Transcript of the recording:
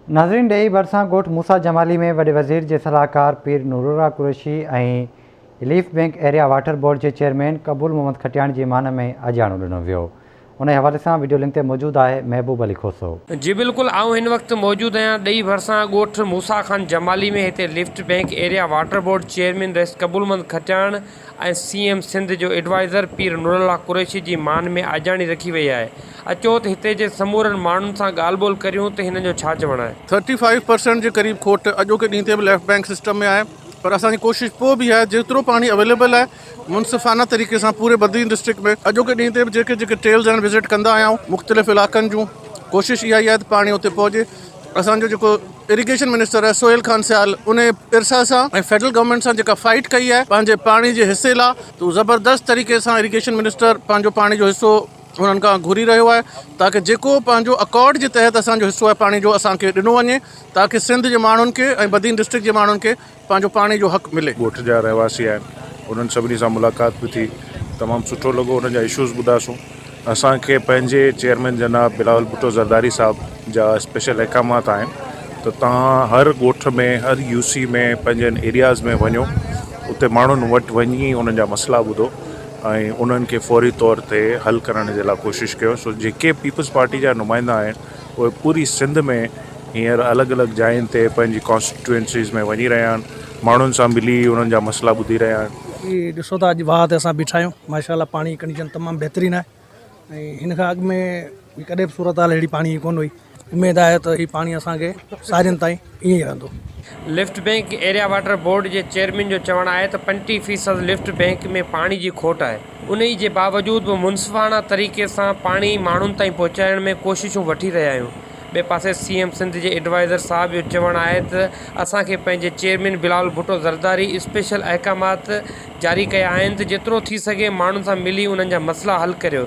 नाज़रीन, ॾही भरिसां ॻोठ मूसा जमाली में वॾे वज़ीर जे सलाहकार पीर नूरुल्लाह कुरैशी ऐं relief bank area water board जे चेयरमैन कबूल मोहम्मद खटियाणी जी मान में अजाणो ॾिनो वियो। उन हवाले सां वीडियो लिंक ते मौजूदु आहे महबूब अली खोसो। जी बिल्कुल, आऊं हिन वक्त मौजूद आहियां ॾही भरिसां ॻोठ मूसा खान जमाली में। हिते left bank area water board chairman Rais Qabool Muhammad खटियाण ऐं CM सिंध जो एडवाइज़र पीर नूरुल्लाह कुरैशी जी मान में अजाणी रखी वई आहे। अचो त हिते जे समूरनि माण्हुनि सां ॻाल्हि ॿोल करियूं त हिन जो छा चवणु आहे। 35% जे क़रीब खोट अॼोके ॾींहं ते बि लेफ्ट बैंक सिस्टम में आहे, पर असांजी कोशिशि पोइ बि आहे जेतिरो पाणी अवेलेबल आहे मुनसिफ़ाना तरीक़े सां पूरे बदीन डिस्ट्रिक्ट में अॼोके ॾींहं ते बि जेके जेके टेल्स आहिनि विज़िट कंदा आहियूं मुख़्तलिफ़ इलाइक़नि जूं। कोशिशि इहा ई आहे त पाणी उते पहुचे। असांजो जेको इरीगेशन मिनिस्टर आहे सोहेल खान सियाल, उन इरसा सां ऐं फेडरल गवर्नमेंट सां जेका फाइट कई आहे पंहिंजे पाणी जे हिसे लाइ, त उहो ज़बरदस्त तरीक़े सां इरीगेशन मिनिस्टर पंहिंजो पाणी जो हिसो उन्हनि खां घुरी रहियो आहे ताकी जेको पंहिंजो अकॉर्ड जे तहत असांजो हिसो आहे पाणी जो असांखे ॾिनो वञे ताकी सिंध जे माण्हुनि खे ऐं बदीन डिस्ट्रिक्ट जे माण्हुनि खे पंहिंजो पाणी जो हक़ मिले। ॻोठ जा रहवासी आहिनि, उन्हनि सभिनी सां मुलाक़ात बि थी, तमामु सुठो लॻो। उन्हनि जा इशूज़ ॿुधासीं। असांखे पंहिंजे चेयरमैन जनाब बिलावल भुट्टो ज़रदारी साहब जा स्पेशल अहकामात आहिनि त तव्हां हर ॻोठ में हर UC में पंहिंजनि एरियाज़ में वञो, उते माण्हुनि वटि वञी उन्हनि जा मसइला ॿुधो ऐं उन्हनि खे फौरी तौर ते हल करण जे लाइ कोशिशि कयो। सो जेके पीपल्स पार्टी जा नुमाइंदा आहिनि उहे पूरी सिंध में हींअर अलॻि अलॻि जायुनि ते पंहिंजी कॉन्स्टिट्यूएंसीज़ में वञी रहिया आहिनि, माण्हुनि सां मिली उन्हनि जा मसइला ॿुधी रहिया आहिनि। ॾिसो था अॼु वाह ते असां बीठा आहियूं, माशाल्लाह पाणी कंडीशन तमामु बहितरीनु आहे ऐं हिन खां अॻु में कॾहिं बि सूरत हाल अहिड़ी पाणी कोन हुई। उमेदु आहे त हीउ पाणी असांखे सारियुनि ताईं ईअं ई रहंदो। Left bank area water board जे चेयरमैन जो चवणु आहे त 35% लिफ्ट बैंक में पाणी जी खोट आहे। उन ई जे बावजूदि बि मुनसिफ़ाना तरीक़े सां पाणी माण्हुनि ताईं पहुचाइण में कोशिशूं वठी रहिया आहियूं। ॿिए पासे CM सिंध जे एडवाइज़र साहब जो चवणु आहे त असांखे पंहिंजे चेयरमैन बिलावल भुट्टो ज़रदारी स्पेशल अहकामात जारी कया आहिनि त जेतिरो थी सघे माण्हुनि सां मिली उन्हनि जा मसइला हल करियो।